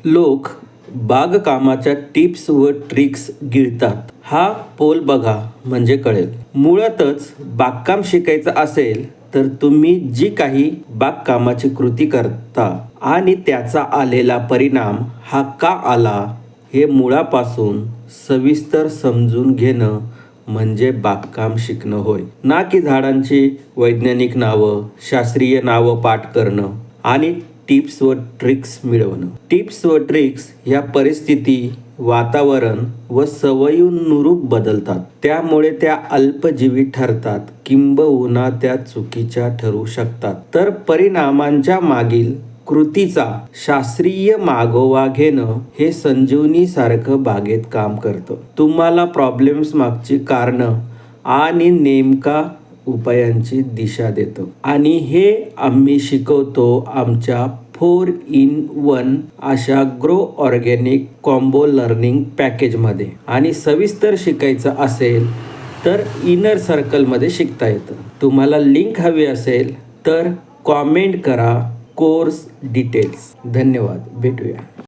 लोक बागकामाच्या टिप्स व ट्रिक्स गिळतात. हा पोल बघा म्हणजे कळेल. मुळातच बागकाम शिकायचं असेल तर तुम्ही जी काही बागकामाची कृती करता आणि त्याचा आलेला परिणाम हा का आला हे मुळापासून सविस्तर समजून घेणं म्हणजे बागकाम शिकणं होय. ना की झाडांची वैज्ञानिक नावं, शास्त्रीय नावं पाठ करणं आणि टिप्स व ट्रिक्स मिळवणं. टिप्स व ट्रिक्स ह्या परिस्थिती, वातावरण व सवयींनुरूप बदलतात. त्यामुळे त्या अल्पजीवी ठरतात किंबहुना त्या चुकीच्या ठरू शकतात. तर परिणामांच्या मागील कृतीचा शास्त्रीय मागोवा घेणं हे संजीवनीसारखं बागेत काम करतं. तुम्हाला प्रॉब्लेम्स मागची कारणं आणि नेमका उपायांची दिशा देतं. आणि हे आम्ही शिकवतो आमच्या 4-in-1 अशा ग्रो ऑर्गॅनिक कॉम्बो लर्निंग पॅकेजमध्ये. आणि सविस्तर शिकायचं असेल तर इनर सर्कलमध्ये शिकता येतं. तुम्हाला लिंक हवी असेल तर कॉमेंट करा कोर्स डिटेल्स. धन्यवाद. भेटूया.